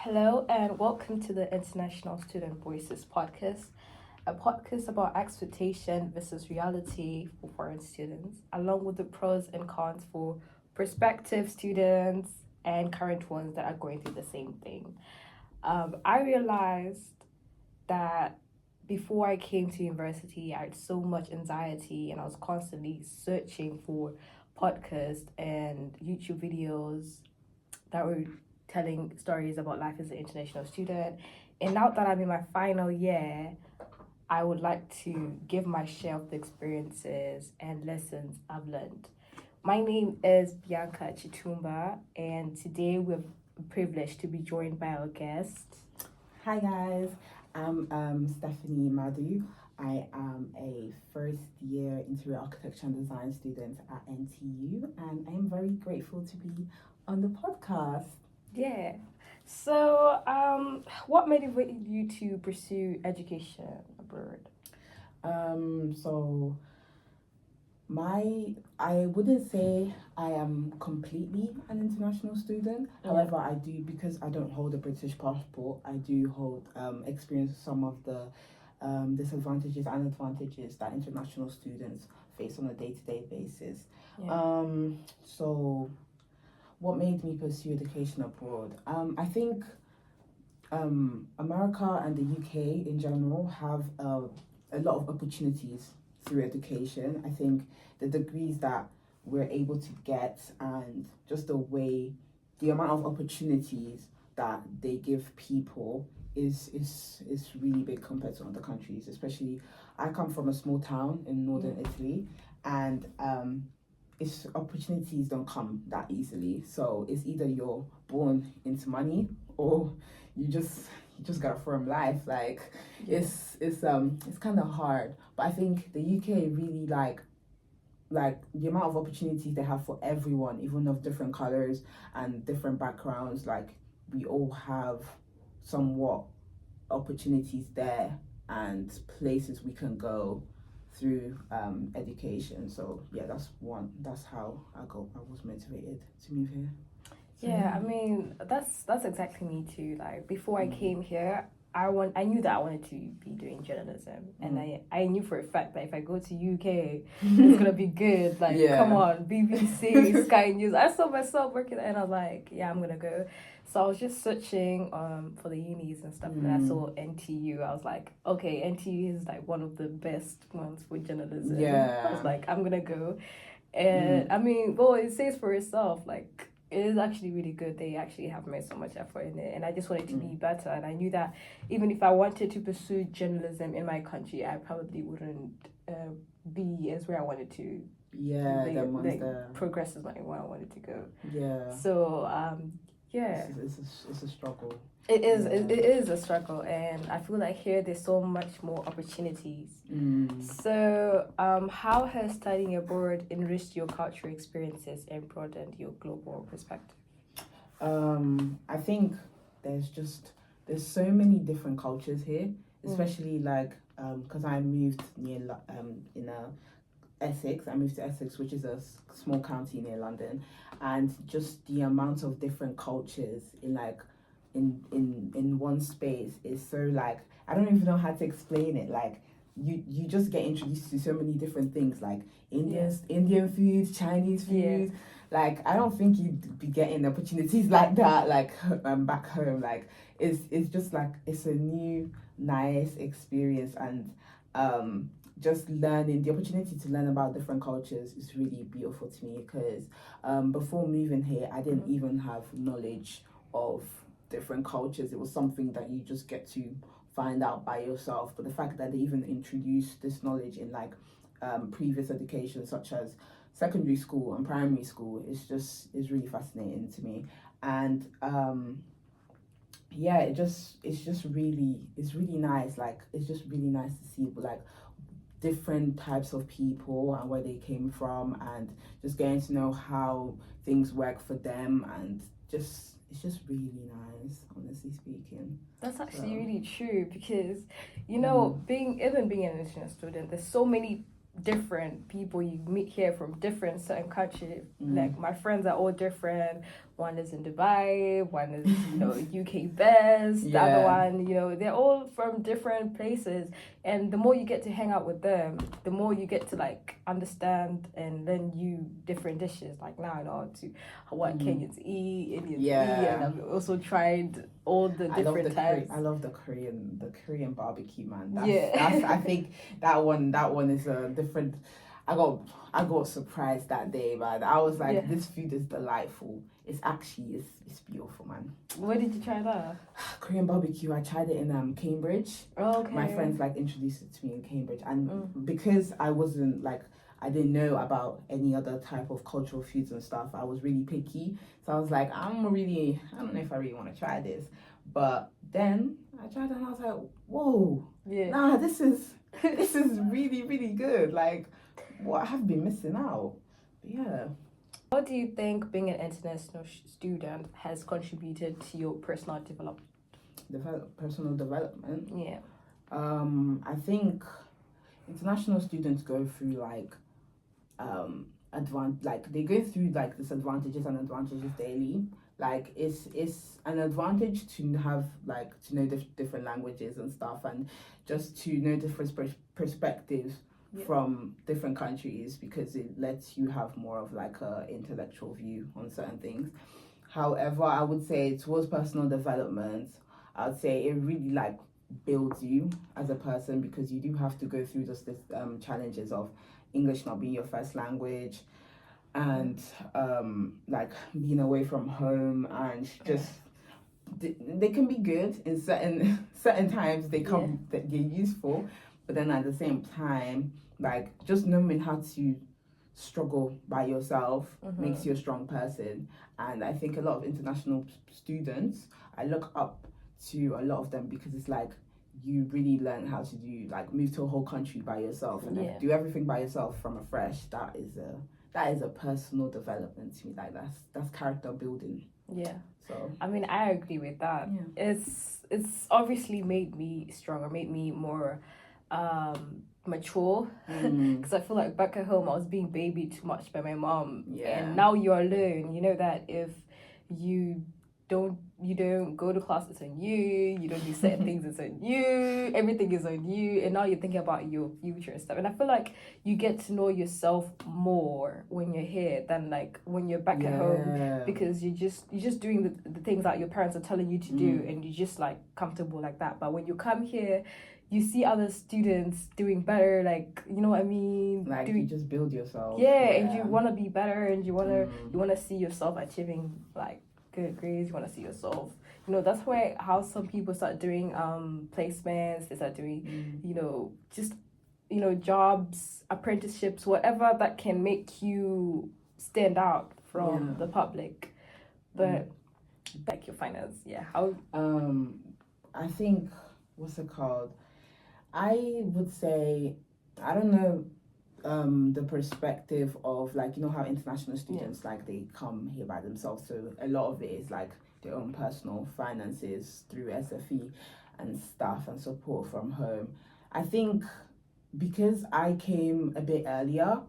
Hello and welcome to the International Student Voices podcast, a podcast about expectation versus reality for foreign students, along with the pros and cons for prospective students and current ones that are going through the same thing. I realized that before I came to university, I had so much anxiety and I was constantly searching for podcasts and YouTube videos that were telling stories about life as an international student. And now that I'm in my final year, I would like to give my share of the experiences and lessons I've learned. My name is Bianca Chitumba, and today we're privileged to be joined by our guest. Hi guys, I'm Stephanie Madu. I am a first year interior architecture and design student at NTU, and I am very grateful to be on the podcast. Yeah. So, what motivated you to pursue education abroad? So I wouldn't say I am completely an international student. Yeah. However, I do, because I don't hold a British passport, I do hold experience some of the disadvantages and advantages that international students face on a day-to-day basis. Yeah. So what made me pursue education abroad? I think America and the UK in general have a lot of opportunities through education. I think the degrees that we're able to get and just the amount of opportunities that they give people is really big compared to other countries. Especially, I come from a small town in northern Italy, and its opportunities don't come that easily. So it's either you're born into money or you just got a firm life. Like it's kind of hard. But I think the UK really like the amount of opportunities they have for everyone, even of different colors and different backgrounds. Like we all have somewhat opportunities there and places we can go through education. So yeah, that's how I was motivated to move here. Yeah, I mean that's exactly me too. Like before I came here, I knew that I wanted to be doing journalism, and I knew for a fact that if I go to UK, it's gonna be good. Like come on, BBC, Sky News. I saw myself working there, and I was like, yeah, I'm gonna go. So I was just searching for the unis and stuff, and I saw NTU. I was like, okay, NTU is like one of the best ones for journalism. Yeah. I was like, I'm gonna go, and I mean, well, it says for itself, like. It is actually really good. They actually have made so much effort in it, and I just wanted to be better. And I knew that even if I wanted to pursue journalism in my country, I probably wouldn't be as where I wanted to. Yeah, progress is like where I wanted to go. Yeah. So yeah, it's a struggle. It is a struggle, and I feel like here there's so much more opportunities. So, how has studying abroad enriched your cultural experiences and broadened your global perspective? I think there's so many different cultures here, especially like because I moved near Essex. I moved to Essex, which is a small county near London, and just the amount of different cultures in one space is so like I don't even know how to explain it. Like you just get introduced to so many different things, like Indian food, Chinese food. Like I don't think you'd be getting opportunities like that like back home. Like it's just like it's a new nice experience, and just learning the opportunity to learn about different cultures is really beautiful to me, because before moving here I didn't even have knowledge of different cultures. It was something that you just get to find out by yourself. But the fact that they even introduced this knowledge in like previous education, such as secondary school and primary school, is really fascinating to me. And yeah, it's really nice. Like it's just really nice to see like different types of people and where they came from, and just getting to know how things work for them, and it's just really nice, honestly speaking. That's actually really true, because you know, being an international student, there's so many different people you meet here from different certain countries. Like my friends are all different. One is in Dubai, one is, UK best, the other Yeah. one, they're all from different places. And the more you get to hang out with them, the more you get to like understand and learn new different dishes. Like now I know how to what Kenyans eat, Indians eat, and I've also tried all the different types. I love the Korean barbecue, man. Yeah. I think that one is a different. I got surprised that day, man. I was like, this food is delightful. It's beautiful, man. Where did you try that? Korean barbecue. I tried it in Cambridge. Oh, okay. My friends like introduced it to me in Cambridge, and because I wasn't like I didn't know about any other type of cultural foods and stuff, I was really picky. So I was like, I don't know if I really want to try this. But then I tried it and I was like, whoa, nah, this is really, really good. Like, what I have been missing out. But yeah. What do you think being an international student has contributed to your personal development? Personal development? Yeah. I think international students go through like they go through like disadvantages and advantages daily. Like it's an advantage to have like to know different languages and stuff, and just to know different perspectives from different countries, because it lets you have more of like a intellectual view on certain things. However, I would say towards personal development, I would say it really like builds you as a person, because you do have to go through just this challenges of English not being your first language, and like being away from Home, and just they can be good in certain times. They're useful, but then at the same time, like just knowing how to struggle by yourself makes you a strong person. And I think a lot of international students, I look up to a lot of them, because it's like you really learn how to do like move to a whole country by yourself and do everything by yourself from afresh. That is a personal development to me. Like that's character building. Yeah. So I mean, I agree with that. Yeah. It's obviously made me stronger, made me more mature, because I feel like back at home I was being babied too much by my mom, and now you're alone. You know that if you don't go to class, it's on you don't do certain things, it's on you, everything is on you, and now you're thinking about your future and stuff. And I feel like you get to know yourself more when you're here than like when you're back at home, because you're just doing the things that your parents are telling you to do, and you're just like comfortable like that. But when you come here, you see other students doing better, like, you know what I mean? Like you just build yourself. And you want to be better, and you want to see yourself achieving like good grades. You want to see yourself, that's how some people start doing placements. They start doing jobs, apprenticeships, whatever that can make you stand out from the public. But like your finance, how I think, what's it called, I would say, I don't know the perspective of like, how international students like they come here by themselves, so a lot of it is like their own personal finances through SFE and stuff and support from home. I think because I came a bit earlier,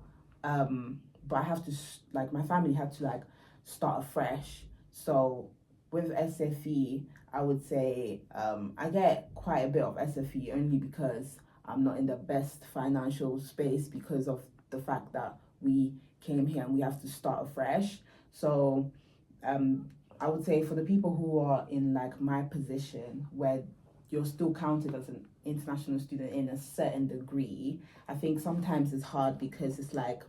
but I have to like my family had to like start afresh. So with SFE, I would say I get quite a bit of SFE only because I'm not in the best financial space, because of the fact that we came here and we have to start afresh. So I would say for the people who are in like my position, where you're still counted as an international student in a certain degree, I think sometimes it's hard, because it's like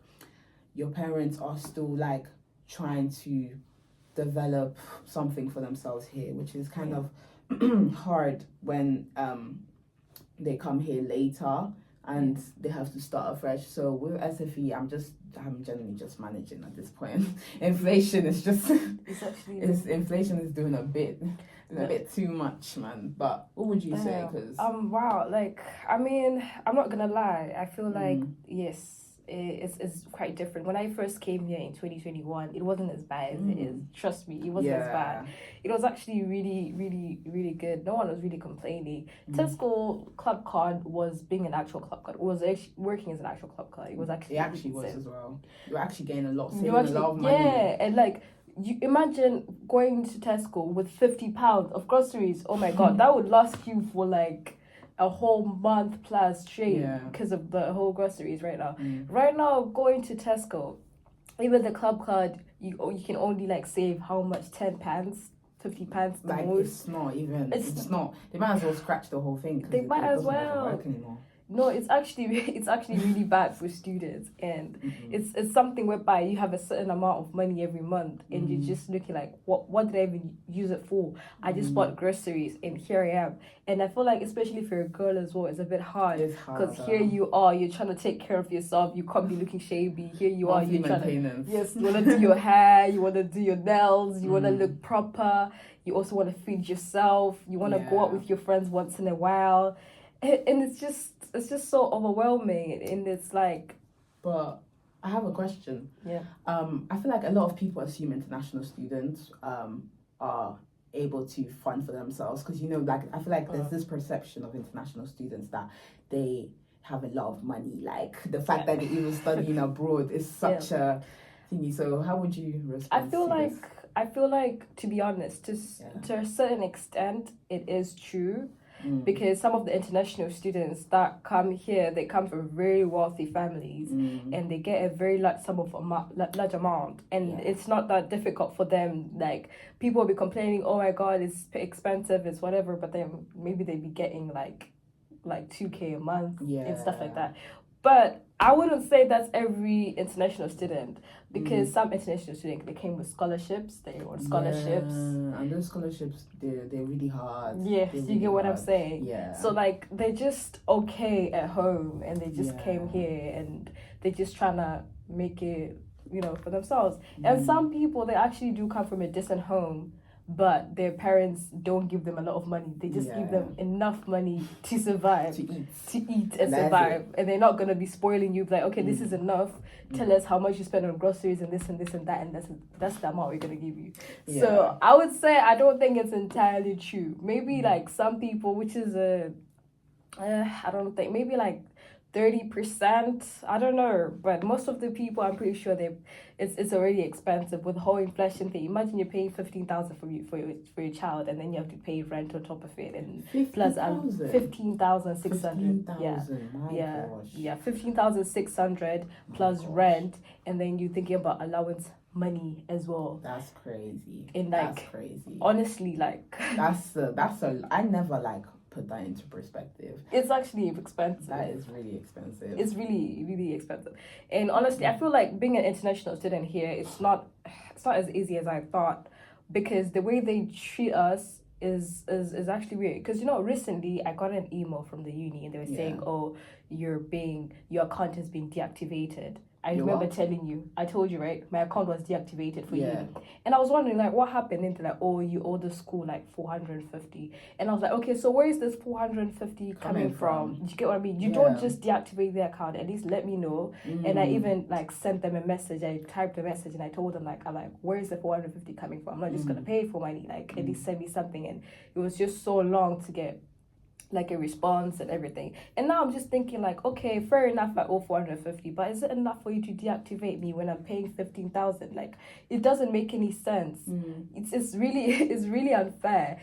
your parents are still like trying to develop something for themselves here, which is kind of hard when they come here later and they have to start afresh. So with SFE, I'm generally just managing at this point. Inflation is just inflation is doing a bit too much, man. But what would you say? Because wow, like, I mean, I'm not gonna lie, I feel like yes, it's quite different. When I first came here in 2021, it wasn't as bad as it is. Trust me, it wasn't as bad. It was actually really, really, really good. No one was really complaining. Tesco Club Card was being an actual club card. It was actually working as an actual club card. It was actually. It actually was as well. You were actually getting a lot of money. Yeah, and like you imagine going to Tesco with £50 of groceries. Oh my god, that would last you for like a whole month plus straight because of the whole groceries right now. Right now, going to Tesco, even the club card, you can only like save how much? £10, £50 the like, most. it's not even. It's not. They might as well scratch the whole thing. They might as well. Work anymore. No, it's actually really bad for students, and it's something whereby you have a certain amount of money every month, and you're just looking like, what did I even use it for? I just bought groceries, and here I am. And I feel like, especially for a girl as well, it's a bit hard because here you are, you're trying to take care of yourself. You can't be looking shabby. Here you are, you're trying to you want to do your hair, you want to do your nails, you want to look proper. You also want to feed yourself. You want to go out with your friends once in a while. And it's just so overwhelming, and it's like. But I have a question. Yeah. I feel like a lot of people assume international students are able to fund for themselves because like I feel like there's this perception of international students that they have a lot of money. Like the fact that they're even studying abroad is such a thingy. So how would you respond? I feel like, to be honest, to a certain extent, it is true. Because some of the international students that come here, they come from very wealthy families, and they get a very large amount, and it's not that difficult for them. Like, people will be complaining, oh my god, it's expensive, it's whatever, but then maybe they'd be getting like 2K a month and stuff like that. But I wouldn't say that's every international student, because some international students, they came with scholarships. They want scholarships. And those scholarships, they're really hard. Yes, really you get what hard. I'm saying. Yeah. So like, they're just okay at home, and they just came here, and they're just trying to make it, for themselves. And some people, they actually do come from a decent home, but their parents don't give them a lot of money. They just give them enough money to survive, to eat and survive. And they're not going to be spoiling you, like, okay, this is enough. Tell us how much you spend on groceries and this and this and that, and that's the amount we're going to give you. Yeah. So I would say I don't think it's entirely true. Maybe like some people, which is I don't think, maybe like 30%, I don't know, but most of the people, I'm pretty sure it's already expensive with the whole inflation thing. Imagine you're paying 15,000 for your child, and then you have to pay rent on top of it, and 50, plus 15,600. Yeah, 15,600 plus rent, and then you're thinking about allowance money as well. That's crazy. And like, that's crazy. Honestly, like I never like put that into perspective. It's actually expensive. That is really expensive. It's really, really expensive. And honestly, I feel like being an international student here, it's not as easy as I thought, because the way they treat us is actually weird. Because recently I got an email from the uni, and they were saying, oh, your account has been deactivated. I remember telling you, I told you, right? My account was deactivated for uni. And I was wondering, like, what happened? And they're like, oh, you owe the school like 450. And I was like, okay, so where is this 450 coming from? Do you get what I mean? You don't just deactivate the account. At least let me know. And I even like sent them a message. I typed a message, and I told them like, where is the 450 coming from? I'm not just gonna pay for money. Like, at least send me something. And it was just so long to get like a response and everything. And now I'm just thinking like, okay, fair enough, I owe 450, but is it enough for you to deactivate me when I'm paying 15,000? Like, it doesn't make any sense. It's really unfair.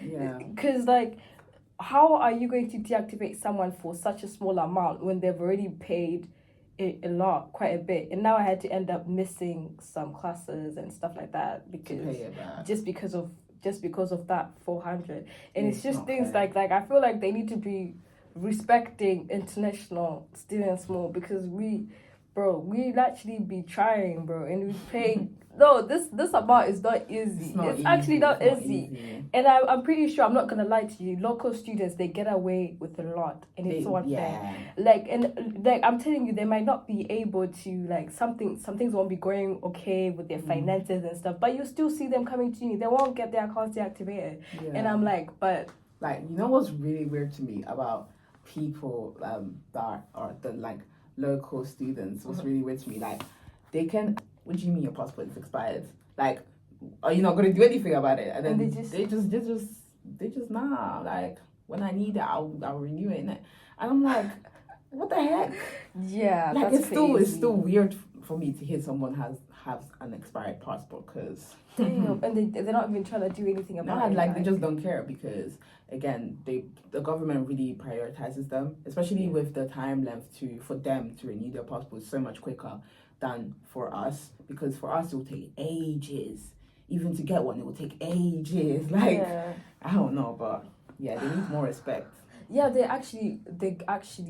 Because like, how are you going to deactivate someone for such a small amount when they've already paid a lot, quite a bit? And now I had to end up missing some classes and stuff like that just because of that 400. And it's just things fair. like I feel like they need to be respecting international students more, because we actually be trying, bro, and we pay. No, this amount is not easy. It's actually not easy. And I'm pretty sure, I'm not gonna lie to you, local students, they get away with a lot, and it's so unfair. Like, and like, I'm telling you, they might not be able to, like, some things won't be going okay with their finances and stuff, but you still see them coming to uni. They won't get their accounts deactivated. And I'm like, but like, what's really weird to me about people that are the like local students? What's really weird to me, like, they can. What do you mean your passport is expired? Like, are you not going to do anything about it? And then they just nah. Like, when I need it, I'll renew it. And I'm like, what the heck? Yeah, like, that's it's still weird for me to hear someone have an expired passport because Damn. And they're not even trying to do anything about it. like they just don't care because again the government really prioritizes them, especially with the time length for them to renew their passports so much quicker than for us, because for us it will take ages. Even to get one, it will take ages. Like Yeah. I don't know, but yeah, they need more respect. Yeah, they actually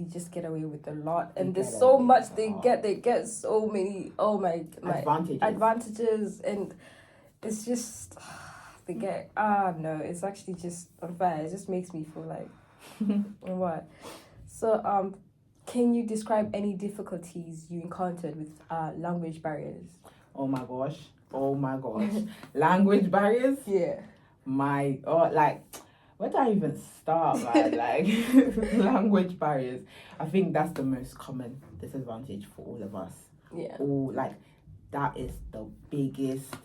just get away with a lot, and They there's get so away much with a they lot. get. They get so many. Oh my advantages, and it's just they get. No, it's actually just unfair. It just makes me feel like what. So can you describe any difficulties you encountered with language barriers? Oh my gosh. Language barriers. Yeah. Like where do I even start, man? Like language barriers. I think that's the most common disadvantage for all of us. Yeah. Like that is the biggest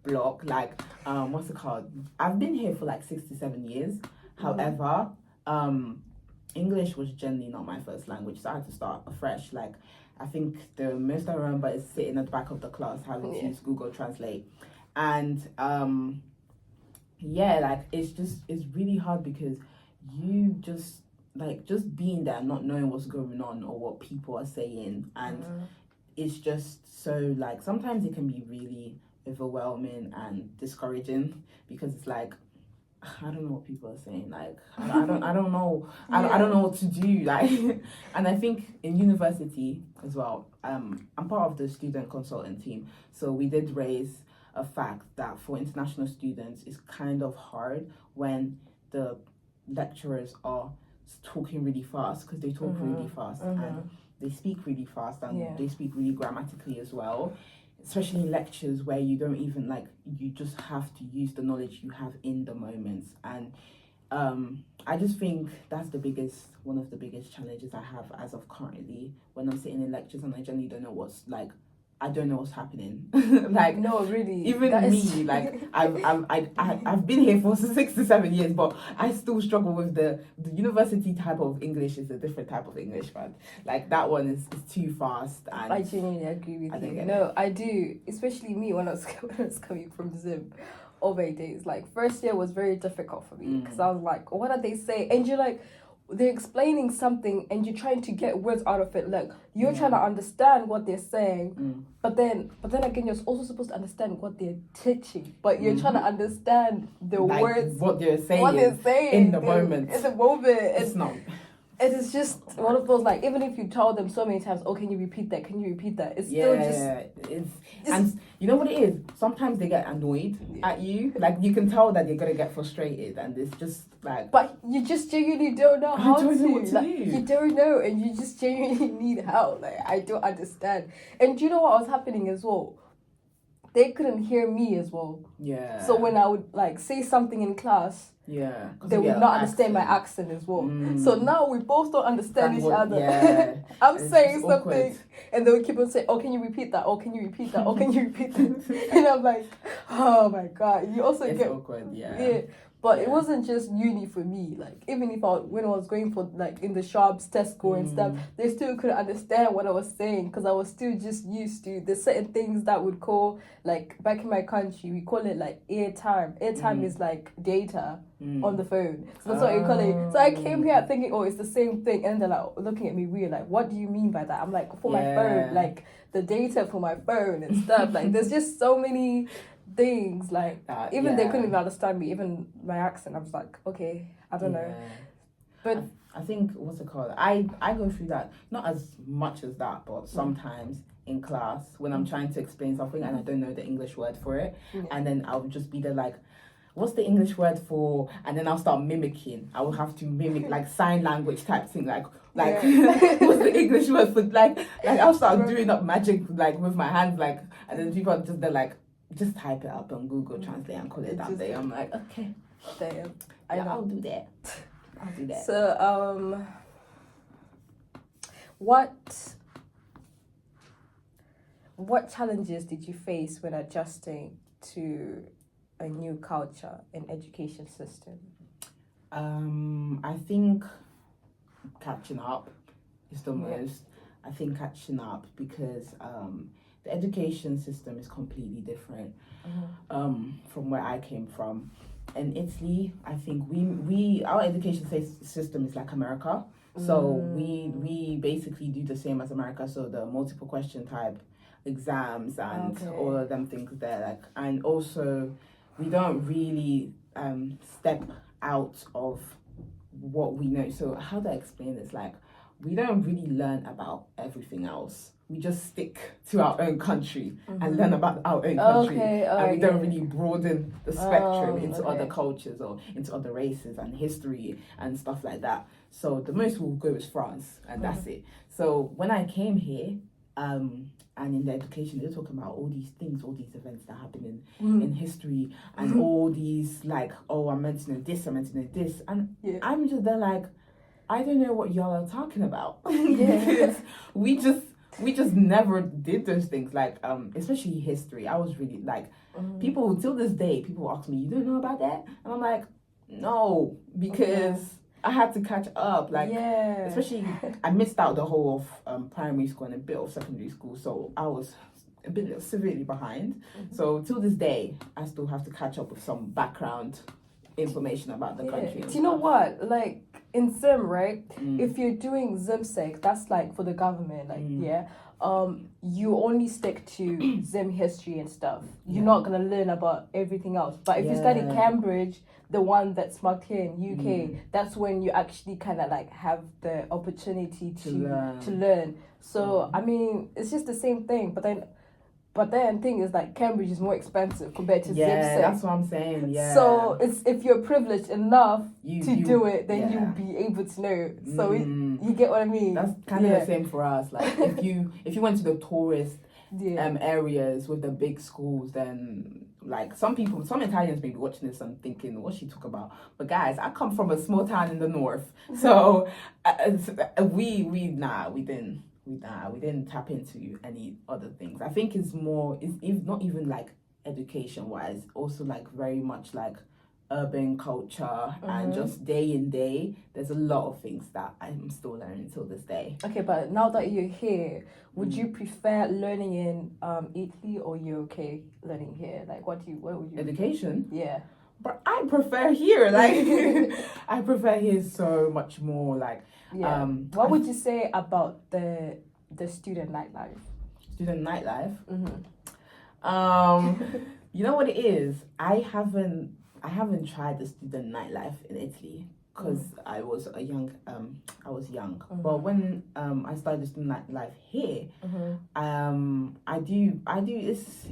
block. Like what's it called? I've been here for like 67 years. However, English was generally not my first language, so I had to start afresh. Like I think the most I remember is sitting at the back of the class having to use Google Translate. And like it's really hard because you just being there, not knowing what's going on or what people are saying, and it's just so like sometimes it can be really overwhelming and discouraging because it's like I don't know what people are saying. Like I don't know. I don't know what to do. Like, and I think in university as well. I'm part of the student consultant team, so we did raise a fact that for international students, it's kind of hard when the lecturers are talking really fast because they talk really fast and they speak really fast and they speak really grammatically as well. Especially in lectures where you don't even you just have to use the knowledge you have in the moments. And I just think that's one of the biggest challenges I have as of currently when I'm sitting in lectures and I generally don't know I don't know what's happening. Like no, really. Even me, like I've been here for 6 to 7 years, but I still struggle with the university type of English is a different type of English, man. Like that one is too fast. And I genuinely agree with you. No, I do. Especially me when I was coming from Zim. Oh my days. Like first year was very difficult for me because I was like, what are they saying? And you're like, they're explaining something and you're trying to get words out of it. Like you're trying to understand what they're saying, but then again you're also supposed to understand what they're teaching. But you're trying to understand the words, what they're saying in the moment. In the moment, it's not. It is just one of those even if you tell them so many times, oh, can you repeat that? Can you repeat that? It's still just. And you know what it is? Sometimes they get annoyed at you. Like you can tell that they're gonna get frustrated, and it's just like. But you just genuinely don't know how to. I don't know what to do. You don't know, and you just genuinely need help. Like I don't understand. And do you know what was happening as well? They couldn't hear me as well. Yeah. So when I would say something in class. Yeah, they would not understand my accent as well. So now we both don't understand each other. Yeah. I'm saying something awkward. And they would keep on saying, oh, can you repeat that? Oh, can you repeat that? Oh, can you repeat that? And I'm like, oh my God. You also it's get awkward, yeah. But it wasn't just uni for me. Like even if when I was going for in the shops, Tesco and stuff, they still couldn't understand what I was saying because I was still just used to the certain things that would call back in my country we call it airtime. Airtime is like data on the phone. So that's what you call it. So I came here thinking, oh, it's the same thing, and they're looking at me weird, what do you mean by that? I'm like, for my phone, the data for my phone and stuff. There's just so many things they couldn't even understand me, even my accent. I was like, okay, I don't know. But I think what's it called? I go through that, not as much as that, but sometimes in class when I'm trying to explain something and I don't know the English word for it, and then I'll just be there what's the English word for? And then I'll start mimicking. I will have to mimic sign language type thing, what's the English word for I'll start doing up magic with my hands and then people are just they're just type it up on Google Translate and call it that day. I'm like, okay, damn, I'll do that. I'll do that. So what challenges did you face when adjusting to a new culture in education system? I think catching up is the most. I think catching up because the education system is completely different from where I came from. In Italy, I think our education system is like America. So we basically do the same as America. So the multiple question type exams and all of them things there. Like, and also we don't really step out of what we know. So how do I explain this? Like, we don't really learn about everything else. We just stick to our own country and learn about our own country. And we don't really broaden the spectrum into other cultures or into other races and history and stuff like that. So the most we'll go is France, and that's it. So when I came here, and in the education, they're talking about all these things, all these events that happen in history, and all these, like, oh, I'm meant to know this, I'm meant to know this. And I'm just there like, I don't know what y'all are talking about. Because we just never did those things. Like, especially history. I was really like, people, till this day, people ask me, you don't know about that? And I'm like, no, because I had to catch up. Like, especially, I missed out the whole of primary school and a bit of secondary school. So I was a bit severely behind. So till this day, I still have to catch up with some background information about the country. Do you know what? Like, in Zim, right? If you're doing ZimSec, that's like for the government, like, you only stick to Zim history and stuff. You're not gonna learn about everything else. But if you study Cambridge, the one that's marked here in UK, that's when you actually kind of like have the opportunity to learn. So I mean, it's just the same thing. But then thing is, like, Cambridge is more expensive compared to ZimSec. Yeah, that's what I'm saying. Yeah. So it's, if you're privileged enough to do it, then you'll be able to know. So you get what I mean. That's kind of the same for us. Like, if you went to the tourist areas with the big schools, then like some Italians may be watching this and thinking, what's she talking about? But guys, I come from a small town in the north, so we didn't tap into any other things. I think it's not even like education wise, also like very much like urban culture and just day in day. There's a lot of things that I'm still learning till this day. Okay, but now that you're here, would you prefer learning in Italy or UK learning here? Like, what would you Education? Yeah. But I prefer here. Like, I prefer here so much more. Like, what would you say about the student nightlife? Student nightlife? You know what it is? I haven't tried the student nightlife in Italy because I was young. But when I started the student nightlife here, I do.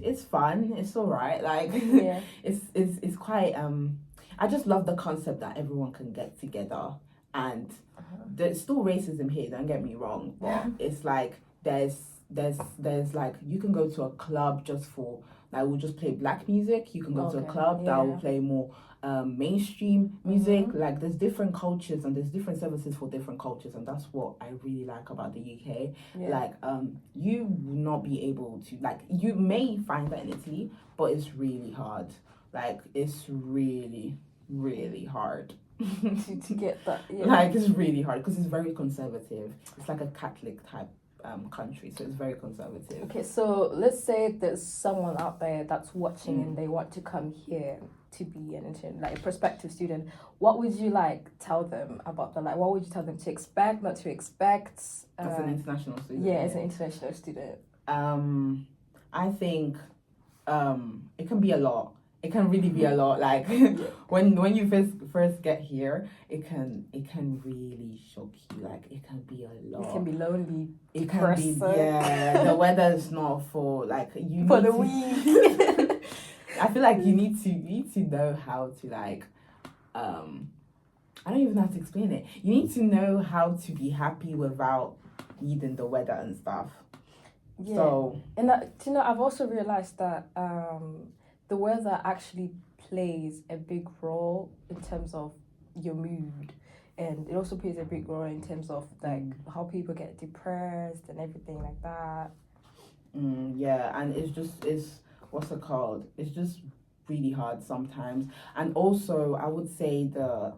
It's fun. It's all right. Like, it's quite. I just love the concept that everyone can get together, and there's still racism here. Don't get me wrong, but it's like there's like, you can go to a club just for, like, we'll just play black music. You can go to a club that will play more mainstream music. Like, there's different cultures and there's different services for different cultures, and that's what I really like about the UK. Like, you will not be able to, like, you may find that in Italy, but it's really hard. Like, it's really, really hard to get that. Like, it's really hard because it's very conservative. It's like a Catholic type country, so it's very conservative. Okay, so let's say there's someone out there that's watching and they want to come here to be an intern, like a prospective student. What would you like tell them about what would you tell them to expect, not to expect? As an international student. Yeah, as an international student. I think it can be a lot. It can really be a lot. Like, when you first get here, it can really shock you. Like, it can be a lot. It can be lonely. It can be, the weather is not for, like, you for need the to, week. I feel like you need to know how to, like, I don't even know how to explain it. You need to know how to be happy without needing the weather and stuff. Yeah. So, and I've also realized that the weather actually plays a big role in terms of your mood, and it also plays a big role in terms of like how people get depressed and everything like that. Yeah, and it's what's it called? It's just really hard sometimes, and also I would say the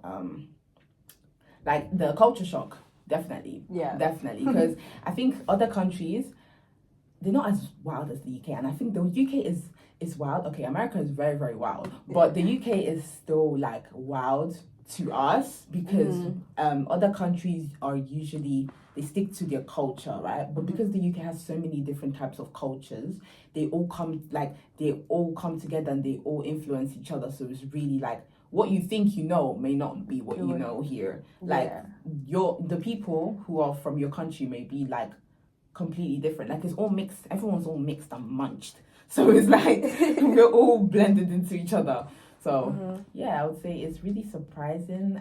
culture shock, definitely, because I think other countries, they're not as wild as the UK, and I think the UK is wild. Okay, America is very, very wild, but the UK is still like wild to us because other countries are usually, they stick to their culture, right? But because the UK has so many different types of cultures, they all come together and they all influence each other. So it's really like what you think you know may not be what you know here. Like the people who are from your country may be like completely different. Like it's all mixed. Everyone's all mixed and munched. So it's like we're all blended into each other. So yeah, I would say it's really surprising.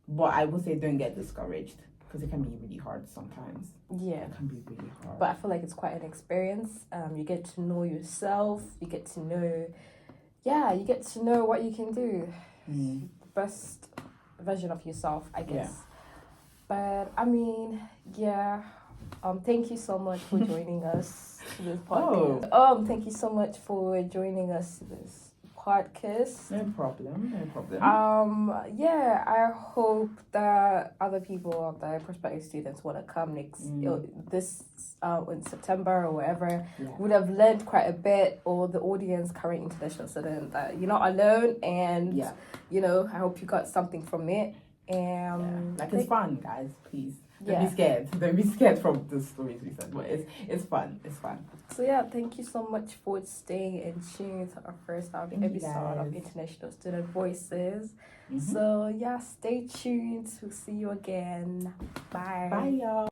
But I would say don't get discouraged because it can be really hard sometimes. Yeah, it can be really hard. But I feel like it's quite an experience. You get to know yourself. You get to know, you get to know what you can do. The best version of yourself, I guess. Yeah. But I mean, thank you so much for joining us to this podcast. Thank you so much for joining us to this podcast. No problem. I hope that other people, the prospective students, want to come next in September or whatever. Would have learned quite a bit, or the audience, current international student, that you're not alone, and I hope you got something from it. And it's fun, guys. Please. Don't be scared. Don't be scared from the stories we said, but it's fun. It's fun. So thank you so much for staying and tuning to our first episode of International Student Voices. So stay tuned. We'll see you again. Bye. Bye, y'all.